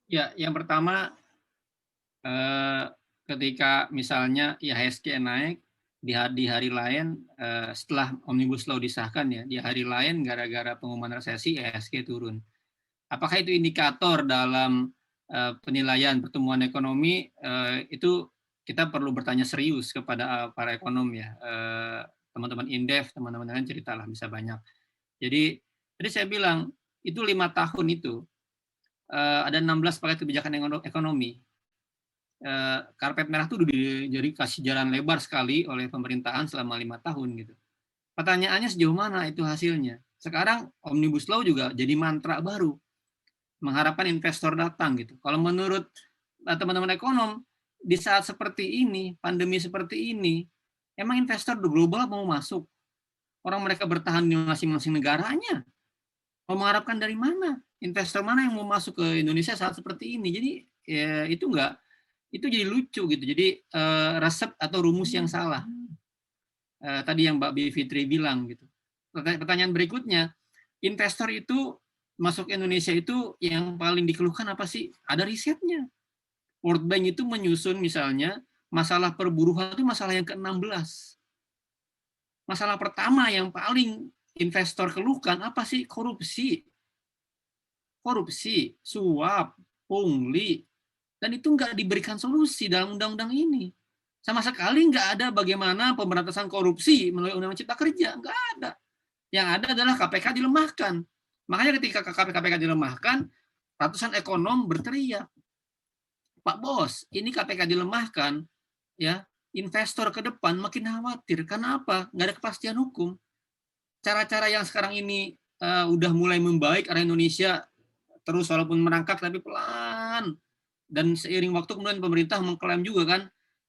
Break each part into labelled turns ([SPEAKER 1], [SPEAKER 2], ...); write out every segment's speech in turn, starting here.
[SPEAKER 1] Ya, yang pertama, eee, ketika misalnya IHSG naik, di hari lain, setelah Omnibus Law disahkan ya, di hari lain gara-gara pengumuman resesi IHSG turun. Apakah itu indikator dalam, penilaian pertumbuhan ekonomi, itu kita perlu bertanya serius kepada, para ekonom ya, teman-teman Indef, teman-teman yang lain ceritalah bisa banyak. Jadi tadi saya bilang, itu 5 tahun itu, ada 16 paket kebijakan ekonomi. Karpet merah itu udah jadi kasih jalan lebar sekali oleh pemerintahan selama 5 tahun gitu. Pertanyaannya sejauh mana itu hasilnya? Sekarang Omnibus Law juga jadi mantra baru, mengharapkan investor datang gitu. Kalau menurut teman-teman ekonom, di saat seperti ini, pandemi seperti ini, emang investor global mau masuk? Orang mereka bertahan di masing-masing negaranya, mau mengharapkan dari mana? Investor mana yang mau masuk ke Indonesia saat seperti ini? Jadi ya, itu jadi lucu gitu. Jadi resep atau rumus yang salah. Tadi yang Mbak Bivitri bilang gitu. Pertanyaan berikutnya, investor itu masuk Indonesia itu yang paling dikeluhkan apa sih? Ada risetnya. World Bank itu menyusun misalnya masalah perburuan itu masalah yang ke-16. Masalah pertama yang paling investor keluhkan apa sih? Korupsi. Korupsi, suap, pungli, dan itu nggak diberikan solusi dalam undang-undang ini. Sama sekali nggak ada bagaimana pemberantasan korupsi melalui Undang-Undang Cipta Kerja, nggak ada. Yang ada adalah KPK dilemahkan. Makanya ketika KPK dilemahkan, ratusan ekonom berteriak, Pak Bos, ini KPK dilemahkan, ya investor ke depan makin khawatir. Karena apa? Nggak ada kepastian hukum. Cara-cara yang sekarang ini udah mulai membaik arah Indonesia terus walaupun merangkak tapi pelan, dan seiring waktu kemudian pemerintah mengklaim juga kan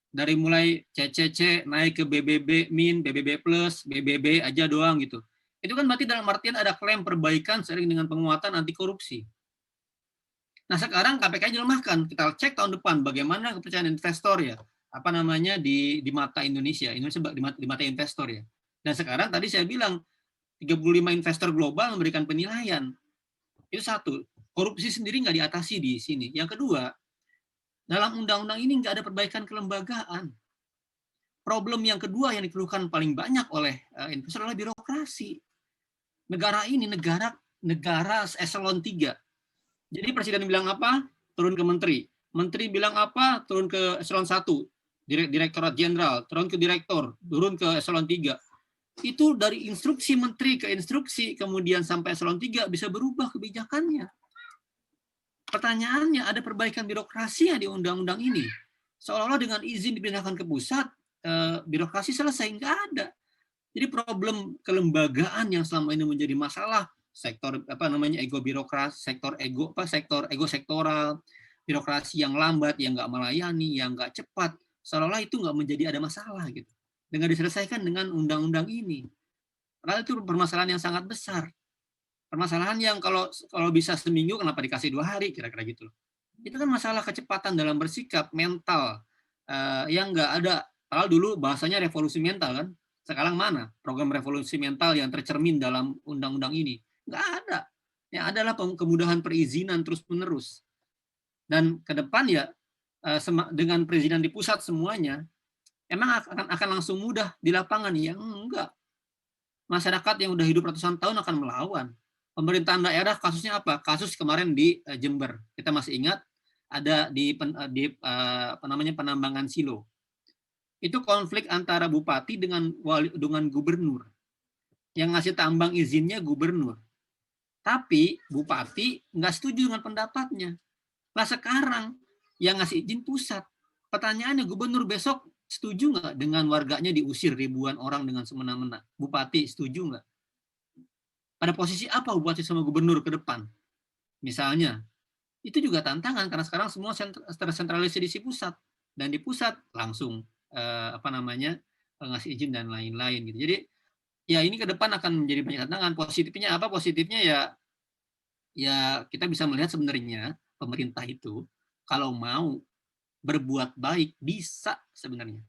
[SPEAKER 1] dari mulai CCC naik ke BBB min, BBB plus, BBB aja doang gitu. Itu kan berarti dalam artian ada klaim perbaikan seiring dengan penguatan anti korupsi. Nah sekarang KPK dilemahkan. Kita cek tahun depan bagaimana kepercayaan investor ya, apa namanya di mata Indonesia, Indonesia di mata investor ya. Dan sekarang tadi saya bilang 35 investor global memberikan penilaian. Itu satu. Korupsi sendiri nggak diatasi di sini. Yang kedua, dalam undang-undang ini nggak ada perbaikan kelembagaan. Problem yang kedua yang dikeluhkan paling banyak oleh investor adalah birokrasi. Negara ini negara eselon 3. Jadi presiden bilang apa? Turun ke menteri. Menteri bilang apa? Turun ke eselon 1. Direktorat jenderal, turun ke direktur, turun ke eselon 3. Itu dari instruksi menteri ke instruksi, kemudian sampai eselon 3 bisa berubah kebijakannya. Pertanyaannya, ada perbaikan birokrasi di undang-undang ini? Seolah-olah dengan izin dipindahkan ke pusat, birokrasi selesai. Nggak ada. Jadi problem kelembagaan yang selama ini menjadi masalah, sektor apa namanya ego birokrasi, sektor ego sektoral, birokrasi yang lambat, yang nggak melayani, yang nggak cepat, seolah-olah itu nggak menjadi ada masalah gitu. Dengan diselesaikan dengan undang-undang ini. Padahal itu permasalahan yang sangat besar. Permasalahan yang kalau bisa seminggu kenapa dikasih 2 hari kira-kira gitu. Itu kan masalah kecepatan dalam bersikap, mental yang nggak ada. Padahal dulu bahasanya revolusi mental kan. Sekarang mana program revolusi mental yang tercermin dalam undang-undang ini? Nggak ada. Yang adalah kemudahan perizinan terus-menerus. Dan ke depan ya dengan perizinan di pusat semuanya, emang akan langsung mudah di lapangan? Ya enggak. Masyarakat yang udah hidup ratusan tahun akan melawan. Pemerintahan daerah kasusnya apa? Kasus kemarin di Jember. Kita masih ingat ada di apa namanya penambangan silo. Itu konflik antara bupati dengan gubernur. Yang ngasih tambang izinnya gubernur. Tapi bupati nggak setuju dengan pendapatnya. Nah sekarang yang ngasih izin pusat. Pertanyaannya gubernur besok setuju nggak dengan warganya diusir ribuan orang dengan semena-mena? Bupati setuju nggak? Pada posisi apa bupati sama gubernur ke depan? Misalnya, itu juga tantangan karena sekarang semua tersentralisasi di pusat dan di pusat langsung apa namanya ngasih izin dan lain-lain gitu. Jadi ya ini ke depan akan menjadi banyak tantangan. Positifnya apa? Positifnya ya kita bisa melihat sebenarnya pemerintah itu kalau mau berbuat baik bisa sebenarnya.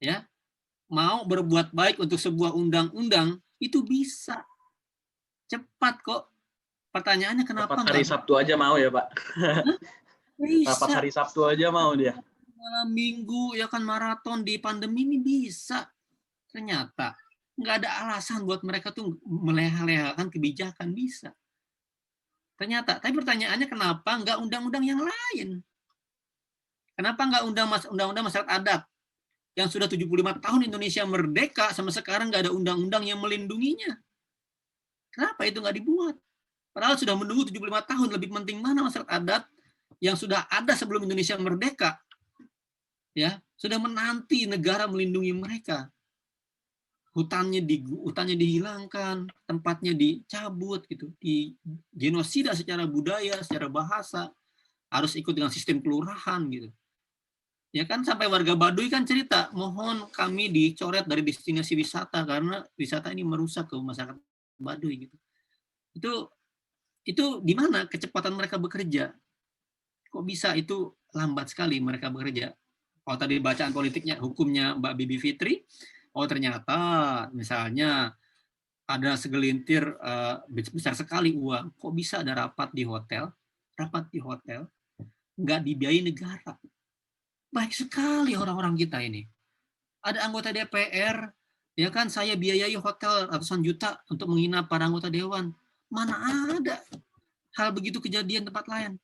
[SPEAKER 1] Ya, mau berbuat baik untuk sebuah undang-undang itu bisa cepat kok. Pertanyaannya kenapa
[SPEAKER 2] Rapat
[SPEAKER 1] nggak
[SPEAKER 2] hari Sabtu aja mau ya, Pak? Rapat
[SPEAKER 1] bisa?
[SPEAKER 2] hari Sabtu aja mau dia.
[SPEAKER 1] Malam minggu ya kan maraton di pandemi ini bisa. Ternyata nggak ada alasan buat mereka tuh meleha-lehakan kebijakan, bisa. Ternyata, tapi pertanyaannya kenapa nggak undang-undang yang lain? Kenapa nggak undang-undang masyarakat adat yang sudah 75 tahun Indonesia merdeka sama sekarang nggak ada undang-undang yang melindunginya? Kenapa itu nggak dibuat? Padahal sudah menunggu 75 tahun, lebih penting mana masyarakat adat yang sudah ada sebelum Indonesia merdeka, ya sudah menanti negara melindungi mereka. Hutannya dihilangkan, tempatnya dicabut gitu, di genosida secara budaya, secara bahasa, harus ikut dengan sistem kelurahan gitu. Ya kan sampai warga Baduy kan cerita, mohon kami dicoret dari destinasi wisata karena wisata ini merusak ke masyarakat Baduy gitu. Itu di mana kecepatan mereka bekerja? Kok bisa itu lambat sekali mereka bekerja? Kalau tadi bacaan politiknya, hukumnya Mbak Bibi Fitri, oh ternyata misalnya ada segelintir besar sekali uang, kok bisa ada rapat di hotel, nggak dibiayai negara. Baik sekali orang-orang kita ini. Ada anggota DPR, ya kan saya biayai hotel ratusan juta untuk menginap para anggota dewan. Mana ada hal begitu kejadian tempat lain?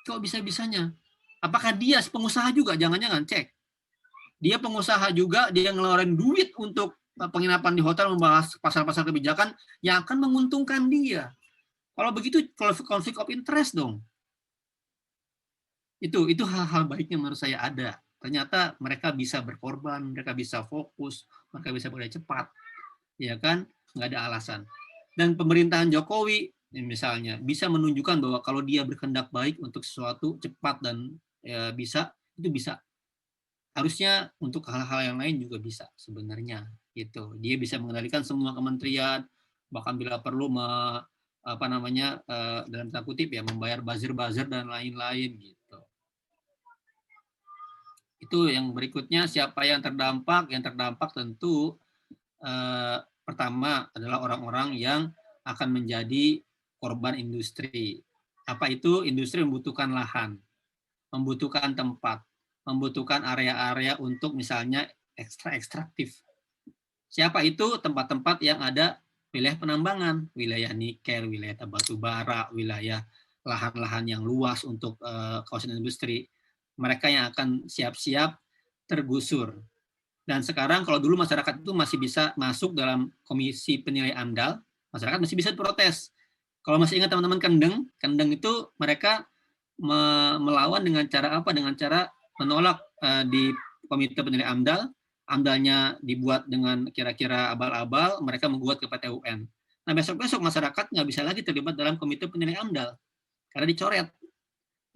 [SPEAKER 1] Kok bisa-bisanya? Apakah dia pengusaha juga? Jangan-jangan cek. Dia pengusaha juga, dia ngeluarin duit untuk penginapan di hotel, membahas pasar-pasar kebijakan yang akan menguntungkan dia. Kalau begitu konflik of interest dong. Itu hal-hal baiknya menurut saya ada. Ternyata mereka bisa berkorban, mereka bisa fokus, mereka bisa bekerja cepat, ya kan? Nggak ada alasan. Dan pemerintahan Jokowi misalnya bisa menunjukkan bahwa kalau dia berkehendak baik untuk sesuatu cepat dan ya, itu bisa. Harusnya untuk hal-hal yang lain juga bisa sebenarnya gitu. Dia bisa mengendalikan semua kementerian, bahkan bila perlu dalam tanda kutip ya membayar buzzer dan lain-lain gitu. Itu yang berikutnya, siapa yang terdampak? Yang terdampak tentu pertama adalah orang-orang yang akan menjadi korban industri. Apa itu? Industri membutuhkan lahan, membutuhkan tempat, membutuhkan area-area untuk misalnya ekstraktif. Siapa itu? Tempat-tempat yang ada wilayah penambangan, wilayah nikel, wilayah batu bara, wilayah lahan-lahan yang luas untuk kawasan industri. Mereka yang akan siap-siap tergusur. Dan sekarang kalau dulu masyarakat itu masih bisa masuk dalam komisi penilai AMDAL, masyarakat masih bisa protes. Kalau masih ingat teman-teman Kendeng itu mereka melawan dengan cara apa? Dengan cara menolak di komite penilai AMDAL, AMDALnya dibuat dengan kira-kira abal-abal, mereka membuat ke PT UN. Nah besok-besok masyarakat nggak bisa lagi terlibat dalam komite penilai AMDAL karena dicoret.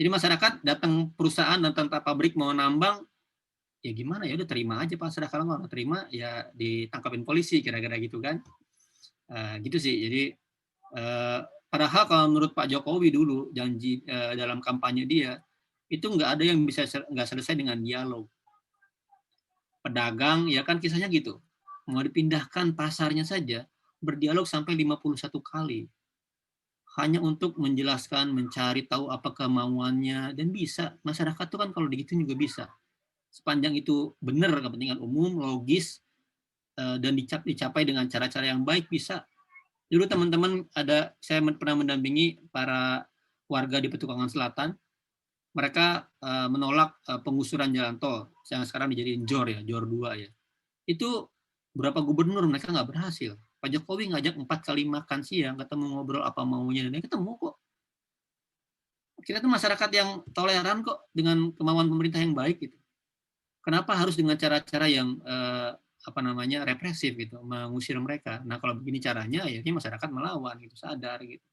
[SPEAKER 1] Jadi masyarakat datang perusahaan, datang pabrik mau nambang, ya gimana ya udah terima aja Pak, kalau nggak terima ya ditangkapin polisi kira-kira gitu kan. Gitu sih. Jadi padahal kalau menurut Pak Jokowi dulu janji dalam kampanye dia itu nggak ada yang bisa nggak selesai dengan dialog. Pedagang ya kan kisahnya gitu, mau dipindahkan pasarnya saja berdialog sampai 51 kali hanya untuk menjelaskan, mencari tahu apa kemauannya, dan bisa masyarakat tuh kan kalau begitu juga bisa, sepanjang itu benar kepentingan umum, logis, dan dicapai dengan cara-cara yang baik bisa. Dulu teman-teman saya pernah mendampingi para warga di Petukangan Selatan, mereka menolak penggusuran jalan tol yang sekarang dijadiin JOR 2 ya. Itu berapa gubernur mereka nggak berhasil. Pak Jokowi ngajak 4 kali makan siang, ketemu ngobrol apa maunya, dan ketemu kok. Kita tuh masyarakat yang toleran kok dengan kemauan pemerintah yang baik gitu. Kenapa harus dengan cara-cara yang represif gitu, mengusir mereka? Nah kalau begini caranya, ya ini masyarakat melawan gitu, sadar gitu.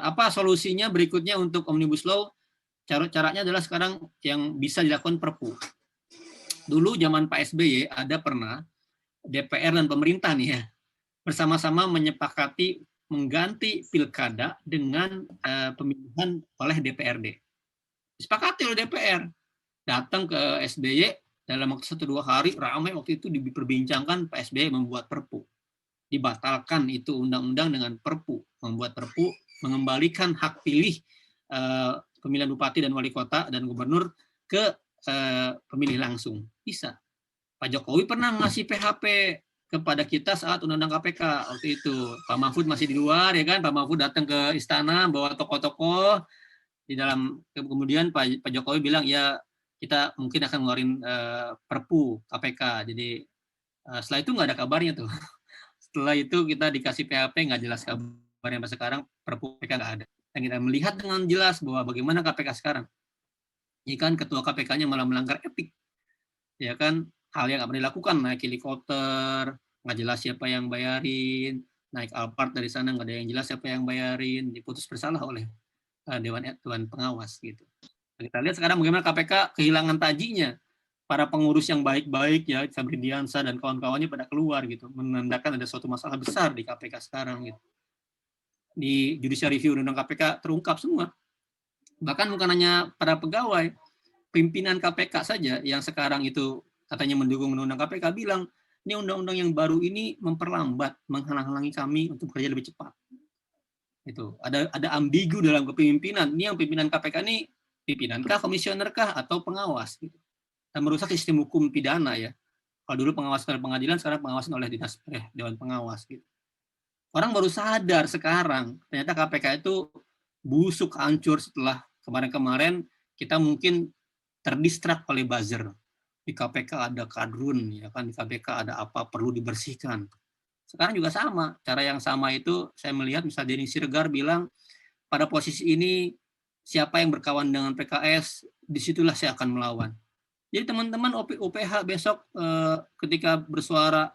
[SPEAKER 1] Apa solusinya berikutnya untuk Omnibus Law? Caranya adalah sekarang yang bisa dilakukan Perpu. Dulu zaman Pak SBY ada pernah DPR dan pemerintah nih ya bersama-sama menyepakati mengganti pilkada dengan pemilihan oleh DPRD. Disepakati oleh DPR. Datang ke SBY dalam waktu 1-2 hari ramai waktu itu diperbincangkan Pak SBY membuat Perpu. dibatalkan itu undang-undang dengan perpu, membuat perpu mengembalikan hak pilih pemilihan bupati dan wali kota dan gubernur ke pemilih langsung. Bisa. Pak Jokowi pernah ngasih PHP kepada kita saat undang-undang KPK waktu itu. Pak Mahfud masih di luar, ya kan? Pak Mahfud datang ke istana bawa tokoh-tokoh di dalam, kemudian Pak Jokowi bilang ya kita mungkin akan ngeluarin perpu KPK. Jadi setelah itu nggak ada kabarnya tuh. Setelah itu kita dikasih PHP, nggak jelas kabarnya sampai sekarang, perpu KPK nggak ada. Dan kita melihat dengan jelas bahwa bagaimana KPK sekarang. Ya kan, ketua KPK-nya malah melanggar etik. Ya kan, hal yang nggak pernah dilakukan, naik helikopter, nggak jelas siapa yang bayarin, naik Alphard dari sana nggak ada yang jelas siapa yang bayarin, diputus bersalah oleh Dewan Pengawas gitu. Kita lihat sekarang bagaimana KPK kehilangan tajinya. Para pengurus yang baik-baik ya, Sabri Diansa dan kawan-kawannya pada keluar gitu, menandakan ada suatu masalah besar di KPK sekarang gitu. Di judicial review undang-undang KPK terungkap semua. Bahkan bukan hanya para pegawai, pimpinan KPK saja yang sekarang itu katanya mendukung undang-undang KPK bilang, ini undang-undang yang baru ini memperlambat, menghalang-halangi kami untuk bekerja lebih cepat. Itu ada ambigu dalam kepemimpinan. Ini yang pimpinan KPK ini pimpinankah, komisionerkah, atau pengawas gitu. Dan merusak sistem hukum pidana ya. Kalau dulu pengawasan oleh pengadilan, sekarang pengawasan oleh Dewan Pengawas gitu. Orang baru sadar sekarang, ternyata KPK itu busuk, hancur setelah kemarin-kemarin kita mungkin terdistrak oleh buzzer. Di KPK ada kadrun, ya kan, di KPK ada apa perlu dibersihkan. Sekarang juga sama, cara yang sama itu saya melihat misalnya Denny Siregar bilang pada posisi ini siapa yang berkawan dengan PKS, disitulah saya akan melawan. Jadi teman-teman UPH besok ketika bersuara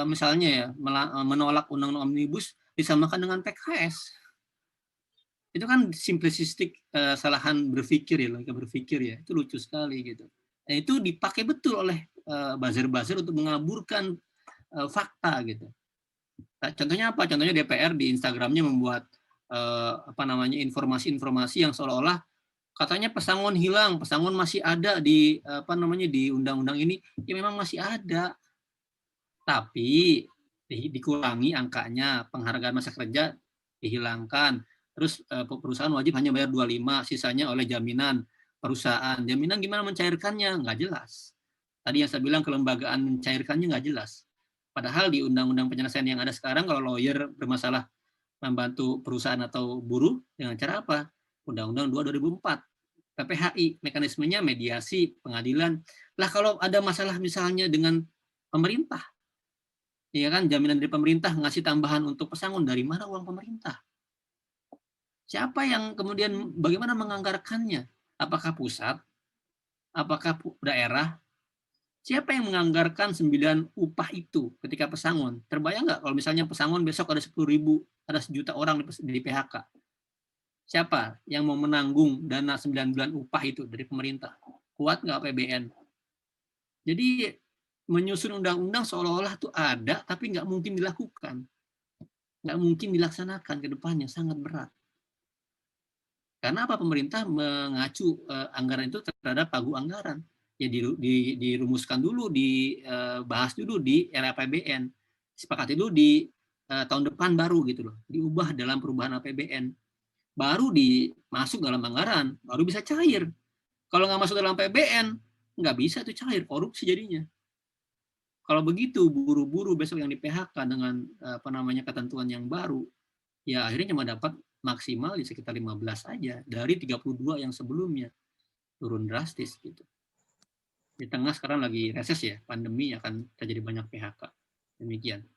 [SPEAKER 1] misalnya ya menolak undang-undang omnibus disamakan dengan PKS. Itu kan simplistik kesalahan berpikir ya, logika berpikir ya. Itu lucu sekali gitu. Dan itu dipakai betul oleh buzzer-buzzer untuk mengaburkan fakta gitu. Nah, contohnya apa? Contohnya DPR di Instagramnya membuat informasi-informasi yang seolah-olah katanya pesangon hilang, pesangon masih ada di di undang-undang ini. Ya memang masih ada. Tapi dikurangi angkanya, penghargaan masa kerja dihilangkan. Terus perusahaan wajib hanya bayar 25, sisanya oleh jaminan perusahaan. Jaminan gimana mencairkannya? Nggak jelas. Tadi yang saya bilang kelembagaan mencairkannya nggak jelas. Padahal di undang-undang penyelesaian yang ada sekarang, kalau lawyer bermasalah membantu perusahaan atau buruh, dengan cara apa? Undang-undang 2 2004. PPHI, mekanismenya mediasi, pengadilan. Lah kalau ada masalah misalnya dengan pemerintah, ya kan, jaminan dari pemerintah ngasih tambahan untuk pesangon, dari mana uang pemerintah? Siapa yang kemudian bagaimana menganggarkannya? Apakah pusat? Apakah daerah? Siapa yang menganggarkan 9 upah itu ketika pesangon? Terbayang nggak kalau misalnya pesangon besok ada 10.000, ada 1 juta orang di PHK? Siapa yang mau menanggung dana 9 bulan upah itu dari pemerintah? Kuat nggak APBN? Jadi menyusun undang-undang seolah-olah itu ada, tapi nggak mungkin dilakukan. Nggak mungkin dilaksanakan ke depannya, sangat berat. Karena apa? Pemerintah mengacu anggaran itu terhadap pagu anggaran. Ya dirumuskan dulu, dibahas dulu di RAPBN. Sepakati dulu di tahun depan baru gitu loh. Diubah dalam perubahan APBN. Baru dimasuk dalam anggaran, baru bisa cair. Kalau nggak masuk dalam APBN, nggak bisa itu cair, korupsi jadinya. Kalau begitu buru-buru besok yang di PHK dengan ketentuan yang baru, ya akhirnya cuma dapat maksimal di sekitar 15 aja dari 32 yang sebelumnya. Turun drastis gitu. Di tengah sekarang lagi reses ya, pandemi akan terjadi banyak PHK. Demikian.